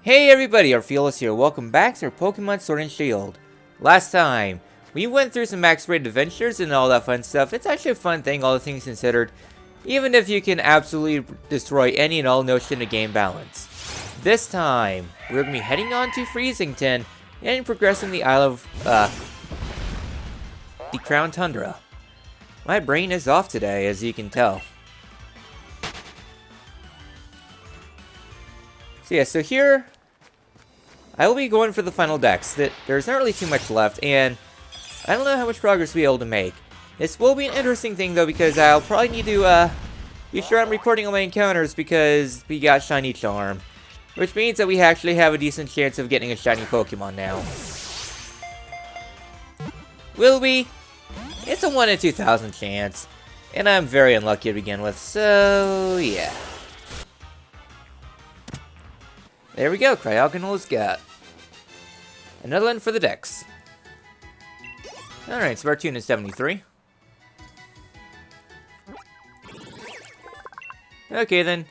Hey everybody, Orpheolus here. Welcome back to our Pokemon Sword and Shield. Last time, we went through some max raid adventures and all that fun stuff. It's actually a fun thing, all the things considered. Even if you can absolutely destroy any and all notion of game balance. This time, we're going to be heading on to Freezington and progressing the Isle of, the Crown Tundra. My brain is off today, as you can tell. So here, I will be going for the final decks. There's not really too much left, and I don't know how much progress we'll be able to make. This will be an interesting thing, though, because I'll probably need to be sure I'm recording all my encounters because we got Shiny Charm. Which means that we actually have a decent chance of getting a shiny Pokemon now. Will we? It's a 1 in 2,000 chance. And I'm very unlucky to begin with, so yeah. There we go, Cryogonal's got another one for the decks. Alright, Spartoon is 73. Okay then,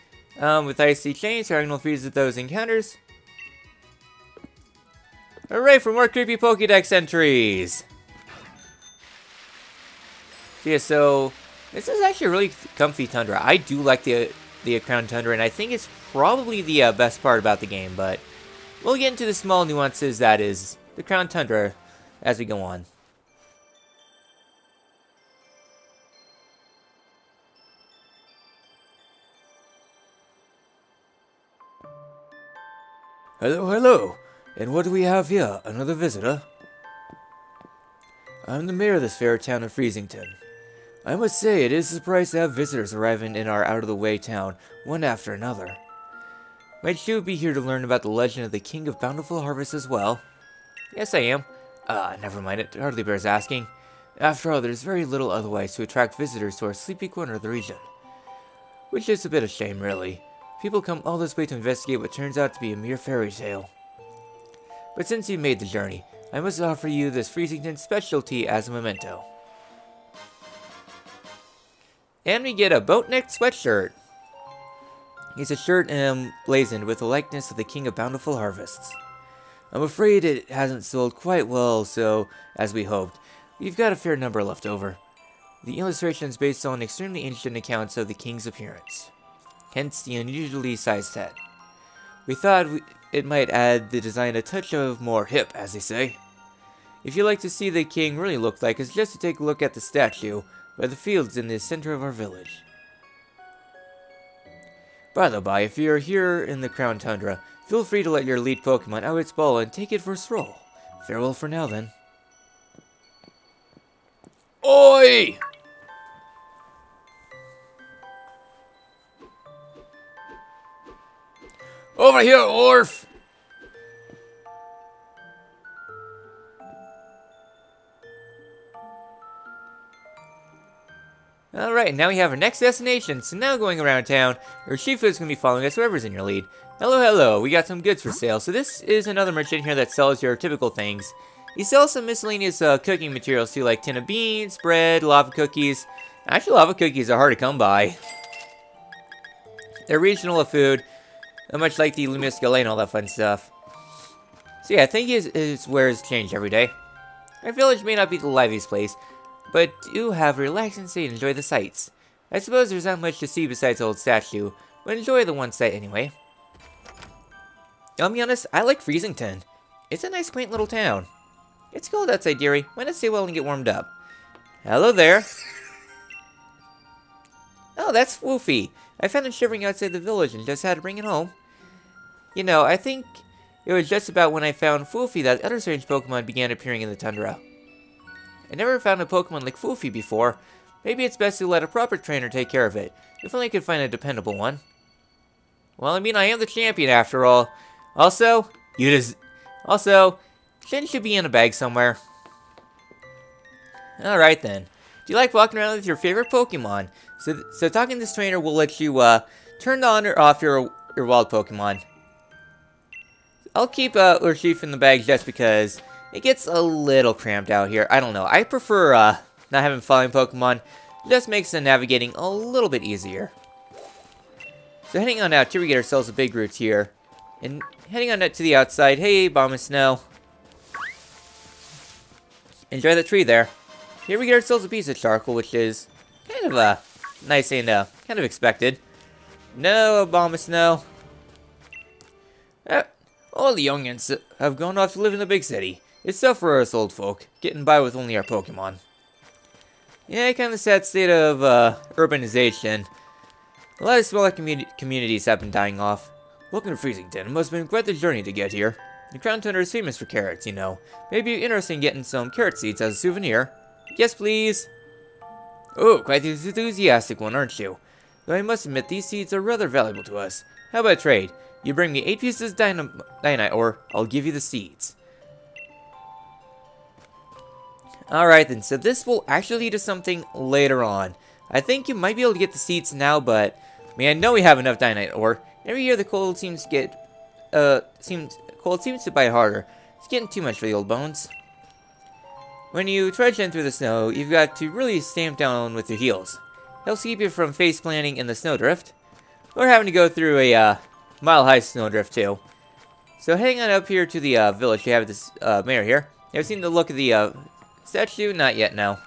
with Icy Chains, Cryogonal freezes those encounters. Hooray for more creepy Pokédex entries! So this is actually a really comfy Tundra. I do like the Crown Tundra, and I think it's probably the best part about the game, but we'll get into the small nuances that is the Crown Tundra as we go on. Hello, and what do we have here? Another visitor? I'm the mayor of this fair town of Freezington. I must say, it is a surprise to have visitors arriving in our out-of-the-way town, one after another. Might you be here to learn about the legend of the King of Bountiful Harvest as well? Yes, I am. Never mind, it hardly bears asking. After all, there's very little otherwise to attract visitors to our sleepy corner of the region. Which is a bit of shame, really. People come all this way to investigate what turns out to be a mere fairy tale. But since you made the journey, I must offer you this Freezington specialty as a memento. And we get a boat-neck sweatshirt. It's a shirt emblazoned with the likeness of the King of Bountiful Harvests. I'm afraid it hasn't sold quite well, so, as we hoped, we've got a fair number left over. The illustration is based on extremely ancient accounts of the king's appearance, hence the unusually sized head. We thought it might add the design a touch of more hip, as they say. If you'd like to see the king really look like, it's just to take a look at the statue by the fields in the center of our village. By the by, if you're here in the Crown Tundra, feel free to let your lead Pokemon out its ball and take it for a stroll. Farewell for now, then. Oi! Over here, Orph! Alright, now we have our next destination, so now going around town, Urshifu is going to be following us, whoever's in your lead. Hello, we got some goods for sale. So this is another merchant here that sells your typical things. He sells some miscellaneous cooking materials too, like tin of beans, bread, lava cookies. Actually, lava cookies are hard to come by. They're regional food, much like the Luminous Galay and all that fun stuff. So yeah, I think his wares change every day. Our village may not be the liveliest place, but do have a relaxing stay and enjoy the sights. I suppose there's not much to see besides the old statue, but enjoy the one sight anyway. I'll be honest, I like Freezington. It's a nice quaint little town. It's cold outside, dearie. Why not stay well and get warmed up? Hello there. Oh, that's Woofy. I found him shivering outside the village and just had to bring it home. You know, I think it was just about when I found Foofy that other strange Pokemon began appearing in the Tundra. I never found a Pokemon like Foofy before. Maybe it's best to let a proper trainer take care of it. If only I could find a dependable one. Well, I mean, I am the champion after all. Also, Shin should be in a bag somewhere. Alright then. Do you like walking around with your favorite Pokemon? So talking to this trainer will let you turn on or off your wild Pokemon. I'll keep Urshifu in the bag just because it gets a little cramped out here. I don't know. I prefer not having falling Pokemon. It just makes the navigating a little bit easier. So heading on out here, we get ourselves a big route here. And heading on up to the outside. Hey, Bomb of Snow. Enjoy the tree there. Here we get ourselves a piece of charcoal, which is kind of nice and kind of expected. No, Bomb of Snow. All the youngins have gone off to live in the big city. It's tough for us old folk, getting by with only our Pokemon. Yeah, kind of sad state of urbanization. A lot of smaller communities have been dying off. Welcome to Freezington. It must have been quite the journey to get here. The Crown Tundra is famous for carrots, you know. Maybe you're interested in getting some carrot seeds as a souvenir. Yes, please. Oh, quite the enthusiastic one, aren't you? Though I must admit, these seeds are rather valuable to us. How about a trade? You bring me 8 pieces of dynamite, or I'll give you the seeds. Alright then, so this will actually lead to something later on. I think you might be able to get the seeds now, but I mean, I know we have enough dynamite ore. Every year the cold seems to bite harder. It's getting too much for the old bones. When you trudge in through the snow, you've got to really stamp down with your heels. Helps keep you from face planting in the snowdrift, or having to go through a mile-high snowdrift too. So heading on up here to the village, you have this mayor here. Have you seen the look of the statue? Not yet, no.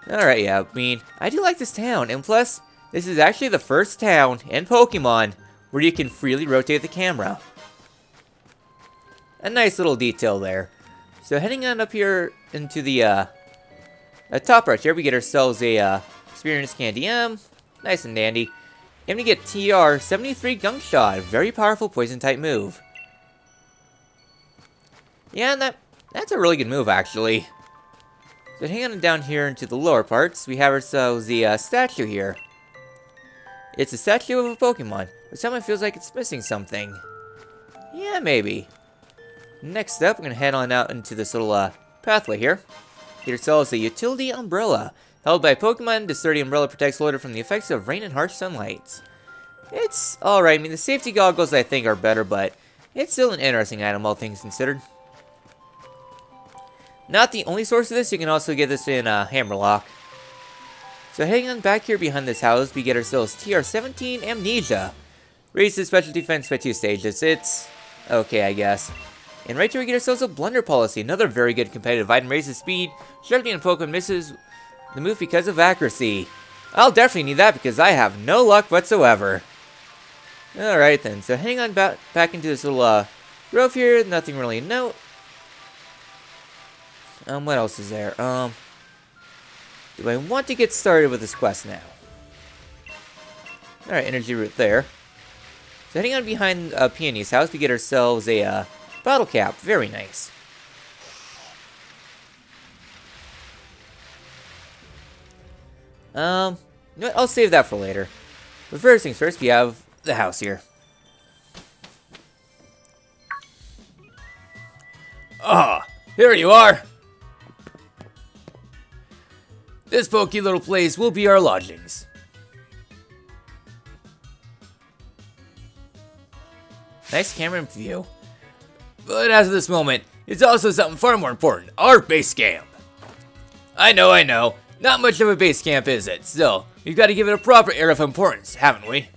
Alright, yeah, I mean, I do like this town, and plus, this is actually the first town in Pokemon where you can freely rotate the camera. A nice little detail there. So heading on up here into the top right here, we get ourselves a experience candy M, nice and dandy. And we get TR 73 Gunk Shot, very powerful poison type move. Yeah, that's a really good move actually. So hang on down here into the lower parts, we have ourselves the statue here. It's a statue of a Pokemon, but someone feels like it's missing something. Yeah, maybe. Next up, we're going to head on out into this little pathway here. Get ourselves a utility umbrella. Held by Pokemon, this sturdy umbrella protects holder from the effects of rain and harsh sunlight. It's alright, I mean the safety goggles I think are better, but it's still an interesting item, all things considered. Not the only source of this, you can also get this in Hammerlock. So heading on back here behind this house, we get ourselves TR-17 Amnesia. Raises special defense by 2 stages. It's okay, I guess. And right here we get ourselves a Blunder Policy, another very good competitive item. Raises speed, sharply when Pokemon misses the move because of accuracy. I'll definitely need that because I have no luck whatsoever. Alright then, so hang on back into this little grove here, nothing really to note. What else is there? Do I want to get started with this quest now? Alright, energy root there. So heading on behind Peony's house, we get ourselves a bottle cap. Very nice. You know what? I'll save that for later. But first things first, we have the house here. Ah, here you are. This pokey little place will be our lodgings. Nice camera view. But as of this moment, it's also something far more important. Our base camp. I know. Not much of a base camp, is it? Still, we've got to give it a proper air of importance, haven't we?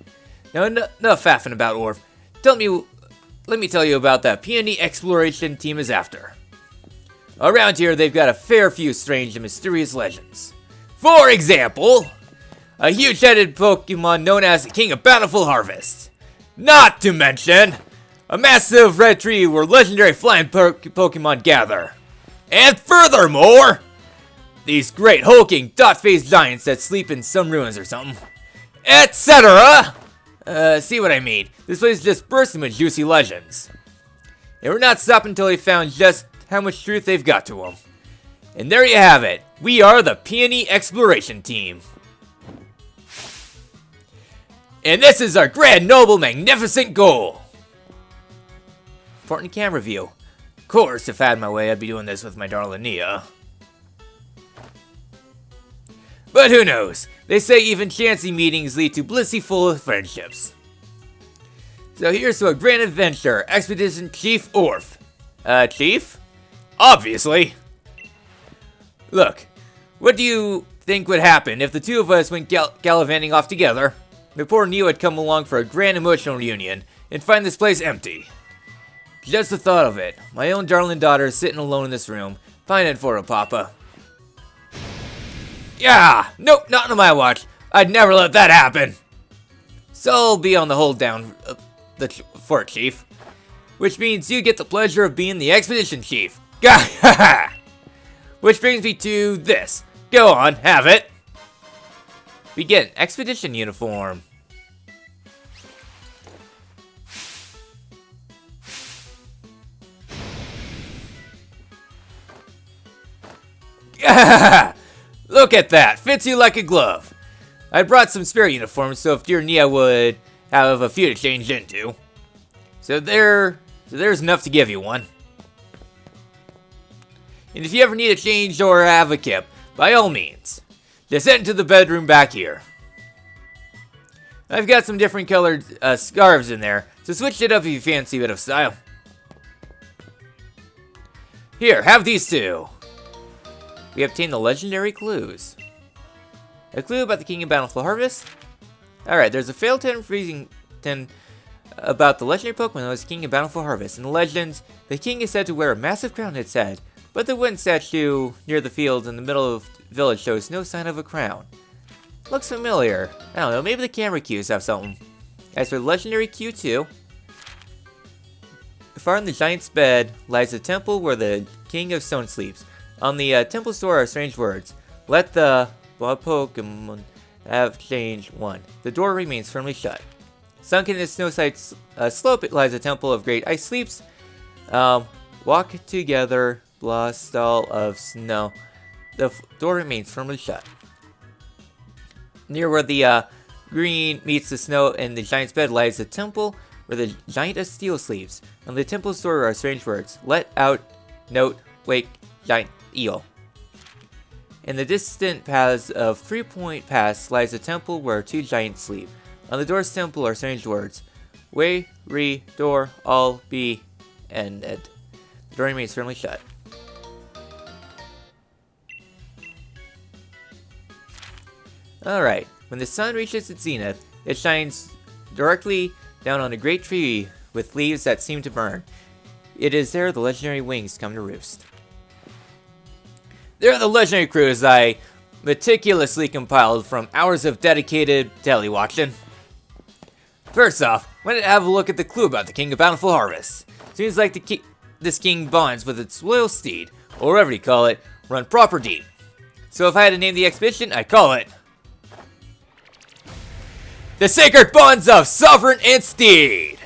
Now, enough faffing about Orph. Let me tell you about that Peony exploration team is after. Around here, they've got a fair few strange and mysterious legends. For example, a huge-headed Pokemon known as the King of Bountiful Harvest. Not to mention, a massive red tree where legendary flying Pokemon gather. And furthermore, these great hulking dot-faced giants that sleep in some ruins or something. Etc. See what I mean? This place is just bursting with juicy legends. And we're not stopping until we found just how much truth they've got to them. And there you have it. We are the Peony Exploration Team. And this is our grand, noble, magnificent goal. Important camera view. Of course, if I had my way, I'd be doing this with my darling Nia. But who knows? They say even chancy meetings lead to blissful friendships. So here's to a grand adventure, Expedition Chief Orph. Chief? Obviously. Look, what do you think would happen if the two of us went gallivanting off together? The poor Neo had come along for a grand emotional reunion, and find this place empty. Just the thought of it. My own darling daughter sitting alone in this room. Find it for her, Papa. Yeah! Nope, not on my watch. I'd never let that happen. So I'll be on the hold down the fort, Chief. Which means you get the pleasure of being the expedition chief. Gah! Which brings me to this. Go on, have it. Begin expedition uniform. Look at that, fits you like a glove. I brought some spare uniforms, so if dear Nia would have a few to change into. So there's enough to give you one. And if you ever need a change or have a kip, by all means, just head into the bedroom back here. I've got some different colored scarves in there, so switch it up if you fancy a bit of style. Here, have these two. We obtained the legendary clues. A clue about the King of Bountiful Harvest. Alright, there's a failed tale in Freezington about the legendary Pokemon known as King of Bountiful Harvest. In the legends, the king is said to wear a massive crown on its head, but the wooden statue near the fields in the middle of the village shows no sign of a crown. Looks familiar. I don't know, maybe the camera cues have something. As for the legendary Q2, far in the giant's bed lies a temple where the King of Stone sleeps. On the temple's door are strange words. Let the Pokemon have changed one. The door remains firmly shut. Sunk in its snow-side slope lies a temple of great ice sleeps. Walk together, blastall of snow. The door remains firmly shut. Near where the green meets the snow in the giant's bed lies a temple where the giant of steel sleeps. On the temple's door are strange words. Let out, note, wake, giant eel. In the distant paths of 3 Point Pass lies a temple where two giants sleep. On the door's temple are strange words. Way, re, door, all, be, ended. The door remains firmly shut. Alright, when the sun reaches its zenith, it shines directly down on a great tree with leaves that seem to burn. It is there the legendary wings come to roost. They're the legendary crews I meticulously compiled from hours of dedicated tele-watching. First off, why don't I have a look at the clue about the King of Bountiful Harvest? Seems like this king bonds with its loyal steed, or whatever you call it, run proper deep. So if I had to name the expedition, I'd call it The Sacred Bonds of Sovereign and Steed!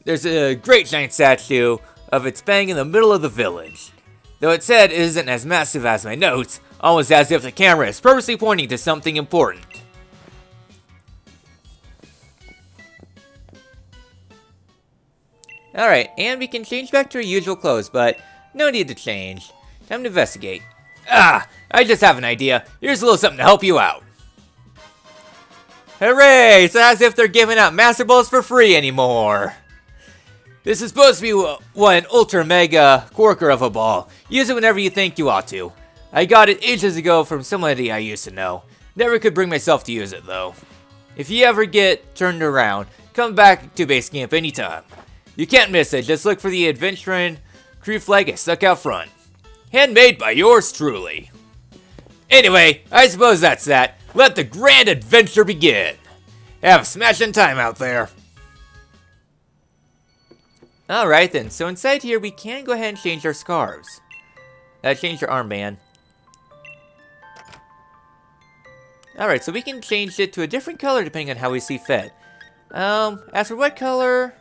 There's a great giant statue of its bang in the middle of the village. Though its head isn't as massive as my notes, almost as if the camera is purposely pointing to something important. Alright, and we can change back to our usual clothes, but no need to change. Time to investigate. I just have an idea. Here's a little something to help you out. Hooray! It's as if they're giving out Master Balls for free anymore. This is supposed to be one ultra mega corker of a ball. Use it whenever you think you ought to. I got it ages ago from somebody I used to know. Never could bring myself to use it though. If you ever get turned around, come back to base camp anytime. You can't miss it, just look for the adventuring crew flag I stuck out front. Handmade by yours truly. Anyway, I suppose that's that. Let the grand adventure begin. Have a smashing time out there. Alright then, so inside here we can go ahead and change our scarves. Change your armband. Alright, so we can change it to a different color depending on how we see fit. As for what color...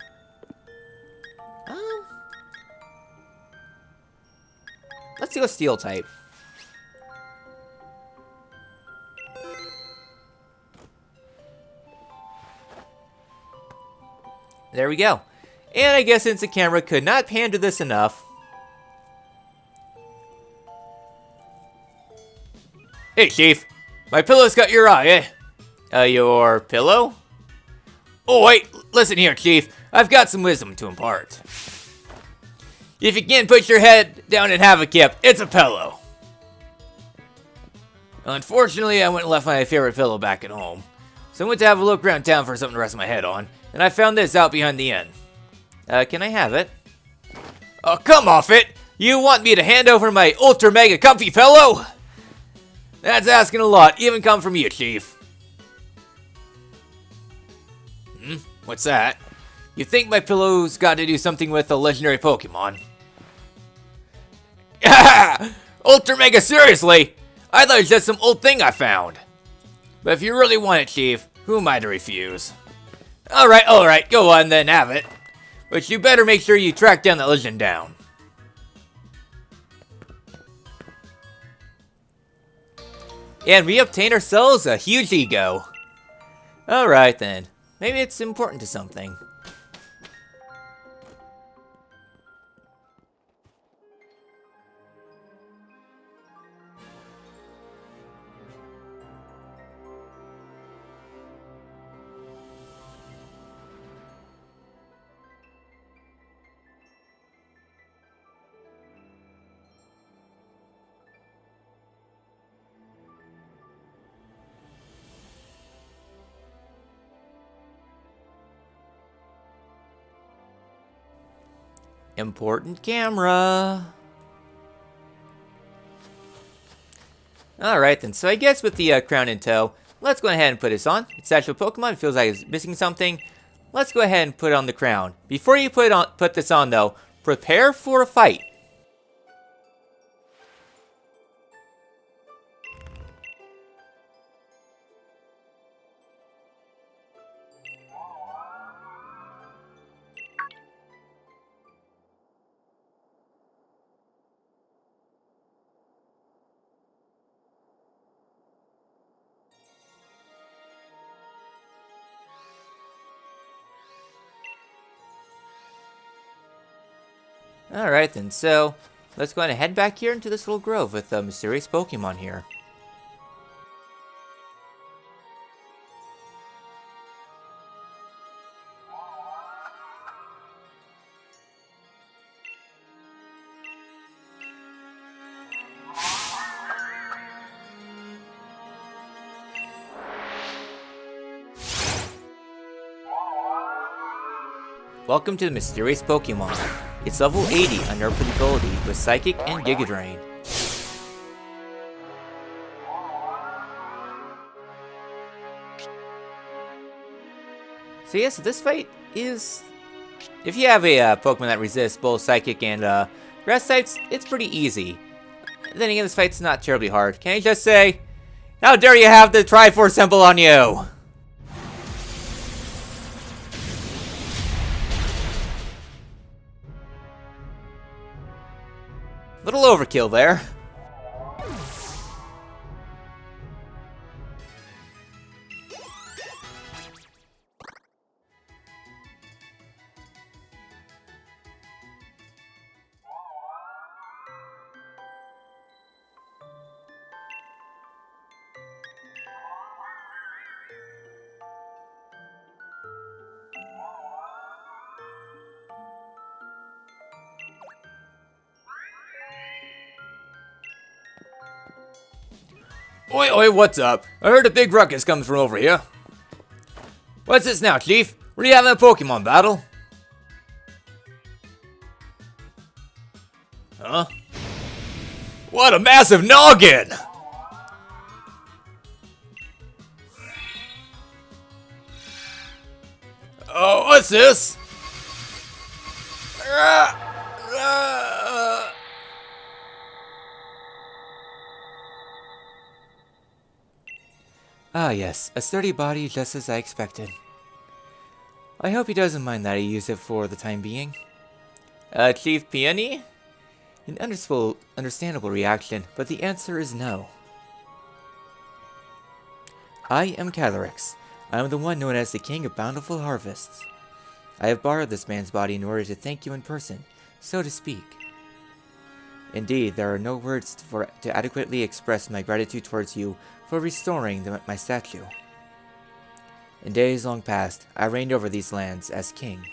let's do a steel type. There we go. And I guess since the camera could not pan to this enough... Hey, Chief. My pillow's got your eye, eh? Your pillow? Oh, wait. Listen here, Chief. I've got some wisdom to impart. If you can't put your head down and have a kip, it's a pillow. Unfortunately, I went and left my favorite pillow back at home. So I went to have a look around town for something to rest my head on, and I found this out behind the inn. Can I have it? Oh, come off it! You want me to hand over my ultra mega comfy pillow? That's asking a lot, even come from you, Chief. What's that? You think my pillow's got to do something with a legendary Pokemon? Ultra Mega, seriously? I thought it was just some old thing I found. But if you really want it, Chief, who am I to refuse? Alright, go on then, have it. But you better make sure you track down that legend down. And we obtained ourselves a huge ego. Alright then. Maybe it's important to something. Important camera. Alright then, so I guess with the crown in tow, let's go ahead and put this on. It's actually Pokemon, feels like it's missing something. Let's go ahead and put it on the crown. Before you put this on though, prepare for a fight. Alright then, so let's go ahead and head back here into this little grove with a mysterious Pokemon here. Welcome to the mysterious Pokemon. It's level 80 on Earth ability with Psychic and Giga Drain. So yes, this fight is... If you have a Pokemon that resists both Psychic and Grass types, it's pretty easy. Then again, this fight's not terribly hard. Can I just say, how dare you have the Triforce symbol on you? Little overkill there. Oi, what's up? I heard a big ruckus comes from over here. What's this now, Chief? Were you having a Pokemon battle? Huh? What a massive noggin! Oh, what's this? Ah yes, a sturdy body just as I expected. I hope he doesn't mind that I use it for the time being. Chief Peony? An understandable reaction, but the answer is no. I am Calyrex. I am the one known as the King of Bountiful Harvests. I have borrowed this man's body in order to thank you in person, so to speak. Indeed, there are no words to adequately express my gratitude towards you for restoring my statue. In days long past, I reigned over these lands as king.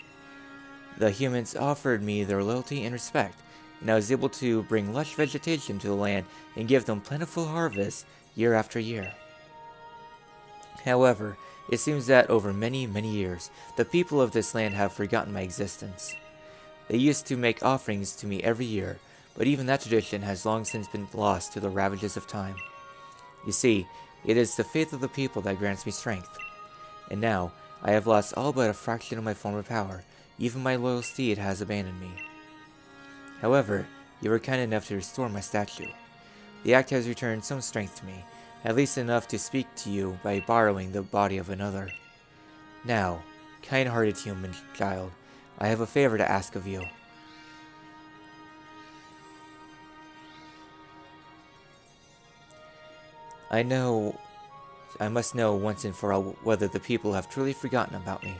The humans offered me their loyalty and respect, and I was able to bring lush vegetation to the land and give them plentiful harvests year after year. However, It seems that over many, many years, the people of this land have forgotten my existence. They used to make offerings to me every year, but even that tradition has long since been lost to the ravages of time. You see, it is the faith of the people that grants me strength. And now, I have lost all but a fraction of my former power. Even my loyal steed has abandoned me. However, you were kind enough to restore my statue. The act has returned some strength to me, at least enough to speak to you by borrowing the body of another. Now, kind-hearted human child, I have a favor to ask of you. I must know once and for all whether the people have truly forgotten about me.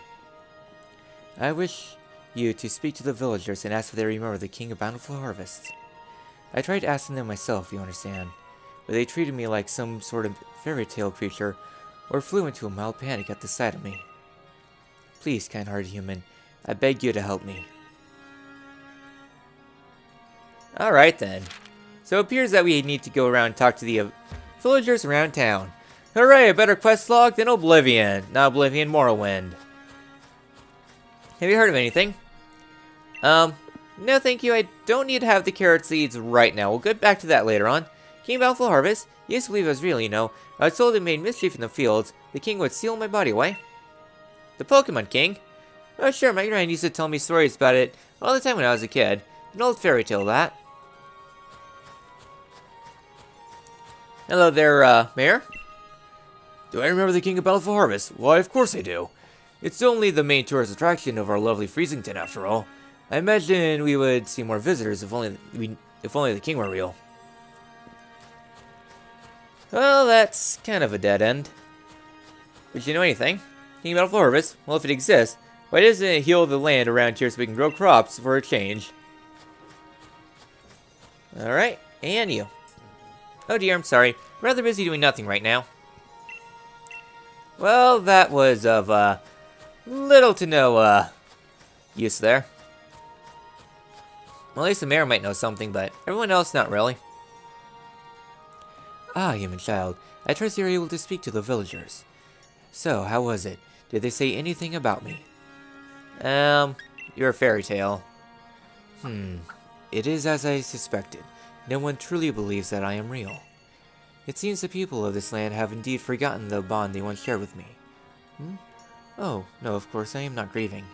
I wish you to speak to the villagers and ask if they remember the King of Bountiful Harvests. I tried asking them myself, you understand, but they treated me like some sort of fairy tale creature or flew into a mild panic at the sight of me. Please, kind-hearted human, I beg you to help me. Alright then. So it appears that we need to go around and talk to the villagers around town. Hooray, a better quest log than Oblivion. Not Oblivion, Morrowind. Have you heard of anything? No thank you, I don't need to have the carrot seeds right now. We'll get back to that later on. King Bountiful Harvest? You used to believe it was real, you know. I was told it made mischief in the fields. The king would steal my body away. The Pokemon King? Oh sure, my grand used to tell me stories about it all the time when I was a kid. An old fairy tale, that. Hello there, Mayor. Do I remember the King of Bountiful Harvest? Why, of course I do. It's only the main tourist attraction of our lovely Freezington, after all. I imagine we would see more visitors if only the king were real. Well, that's kind of a dead end. Would you know anything? King of Bountiful Harvest? Well, if it exists, why doesn't it heal the land around here so we can grow crops for a change? Alright, and you. Oh dear, I'm sorry. Rather busy doing nothing right now. Well, that was of, little to no, use there. Well, at least the mayor might know something, but everyone else not really. Ah, human child. I trust you were able to speak to the villagers. So, how was it? Did they say anything about me? You're a fairy tale. It is as I suspected. No one truly believes that I am real. It seems the people of this land have indeed forgotten the bond they once shared with me. Oh, no, of course I am not grieving.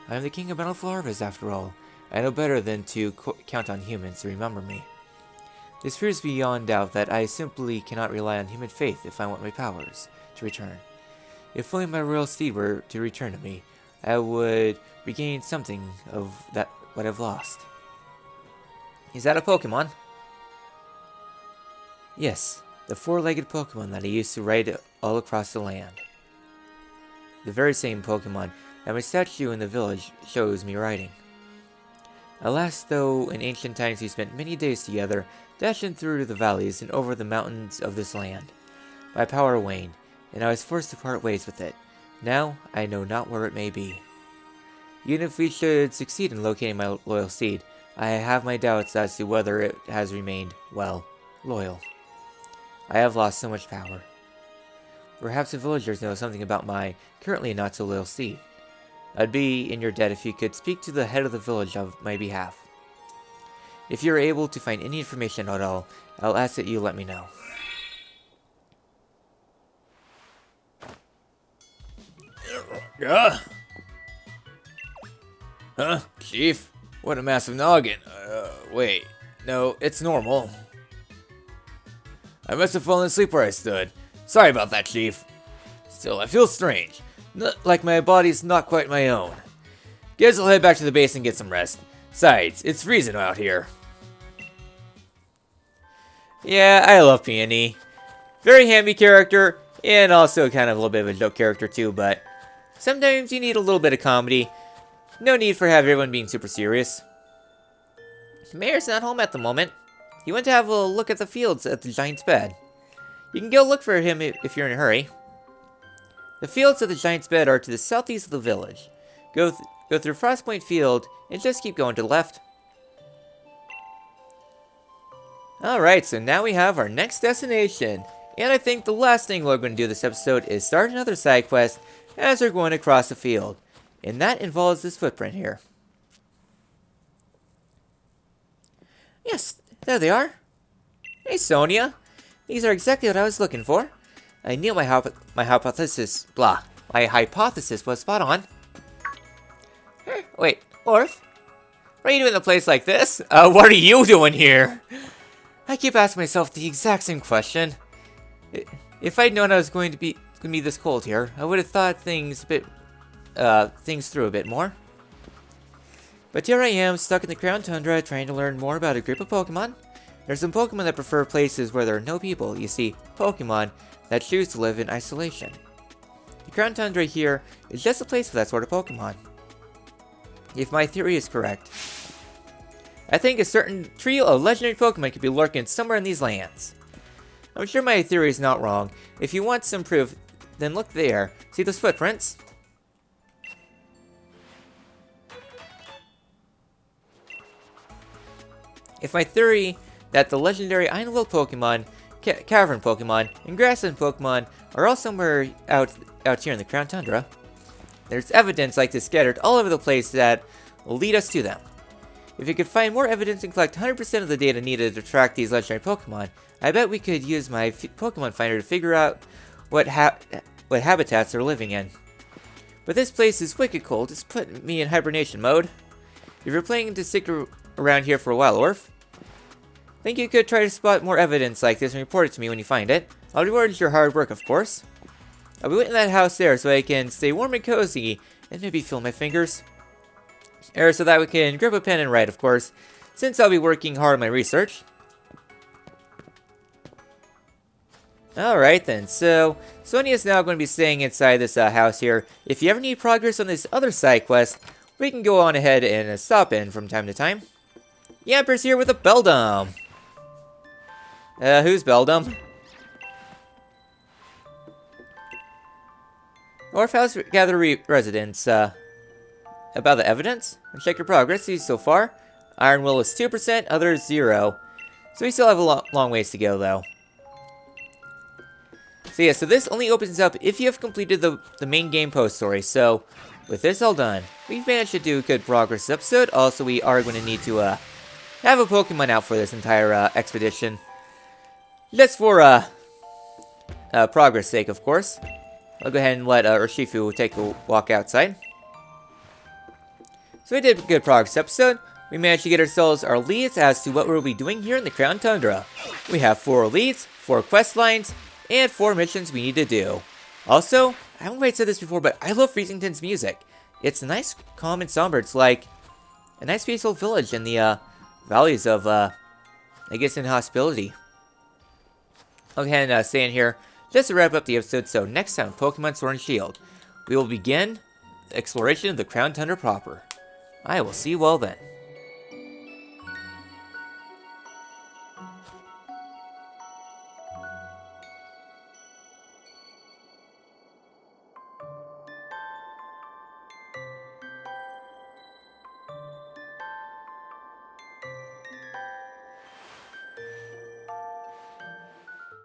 I am the King of Bountiful Harvest, after all. I know better than to count on humans to remember me. This proves beyond doubt that I simply cannot rely on human faith if I want my powers to return. If only my royal steed were to return to me, I would regain something of that what I've lost. Is that a Pokemon? Yes, the four-legged Pokemon that I used to ride all across the land. The very same Pokemon that my statue in the village shows me riding. Alas, though, in ancient times we spent many days together, dashing through the valleys and over the mountains of this land. My power waned, and I was forced to part ways with it. Now, I know not where it may be. Even if we should succeed in locating my loyal steed, I have my doubts as to whether it has remained, well, loyal. I have lost so much power. Perhaps the villagers know something about my currently not so loyal steed. I'd be in your debt if you could speak to the head of the village on my behalf. If you're able to find any information at all, I'll ask that you let me know. Huh? Chief? What a massive noggin. Wait. No, it's normal. I must have fallen asleep where I stood. Sorry about that, Chief. Still, I feel strange. Like my body's not quite my own. Guess I'll head back to the base and get some rest. Besides, it's freezing out here. Yeah, I love Peony. Very handy character, and also kind of a little bit of a joke character too, but sometimes you need a little bit of comedy. No need for having everyone being super serious. The mayor's not home at the moment. He went to have a look at the fields at the giant's bed. You can go look for him if you're in a hurry. The fields of the giant's bed are to the southeast of the village. Go through Frostpoint Field and just keep going to the left. Alright, so now we have our next destination. And I think the last thing we're going to do this episode is start another side quest as we're going across the field. And that involves this footprint here. Yes, there they are. Hey, Sonia. These are exactly what I was looking for. I knew my hypothesis was spot on. Wait, Orph? What are you doing in a place like this? What are you doing here? I keep asking myself the exact same question. If I'd known I was going to be this cold here, I would have thought things through a bit more. But here I am, stuck in the Crown Tundra, trying to learn more about a group of Pokemon. There's some Pokemon that prefer places where there are no people. You see, Pokemon that choose to live in isolation. The Crown Tundra here is just a place for that sort of Pokemon. If my theory is correct, I think a certain trio of legendary Pokemon could be lurking somewhere in these lands. I'm sure my theory is not wrong. If you want some proof, then look there. See those footprints? If my theory that the legendary Iron-Will Pokemon, Cavern Pokemon, and Grassland Pokemon are all somewhere out here in the Crown Tundra, there's evidence like this scattered all over the place that will lead us to them. If we could find more evidence and collect 100% of the data needed to track these legendary Pokemon, I bet we could use my Pokemon Finder to figure out what habitats they're living in. But this place is wicked cold. It's put me in hibernation mode. If you're planning to stick around here for a while, Orph, think you could try to spot more evidence like this and report it to me when you find it. I'll reward your hard work, of course. I'll be waiting in that house there so I can stay warm and cozy and maybe feel my fingers. Or so that we can grab a pen and write, of course, since I'll be working hard on my research. Alright then, so Sonia's now going to be staying inside this house here. If you ever need progress on this other side quest, we can go on ahead and stop in from time to time. Yamper's here with a Beldum. Who's Beldum? Orpheolus gather residents, about the evidence? Check your progress, see so far. Iron-Will is 2%, others 0. So we still have a long ways to go, though. So yeah, so this only opens up if you have completed the main game post story. So, with this all done, we've managed to do good progress this episode. Also, we are going to need to, have a Pokemon out for this entire, expedition. Just for, progress sake, of course. I'll go ahead and let, Urshifu take a walk outside. So we did good progress episode. We managed to get ourselves our leads as to what we'll be doing here in the Crown Tundra. We have 4 leads, 4 quest lines, and 4 missions we need to do. Also, I haven't quite said this before, but I love Freezington's music. It's nice, calm, and somber. It's like a nice peaceful village in the valleys of, I guess, inhospitality. Okay, and staying here just to wrap up the episode. So next time, Pokemon Sword and Shield, we will begin the exploration of the Crown Tundra proper. I will see you all then.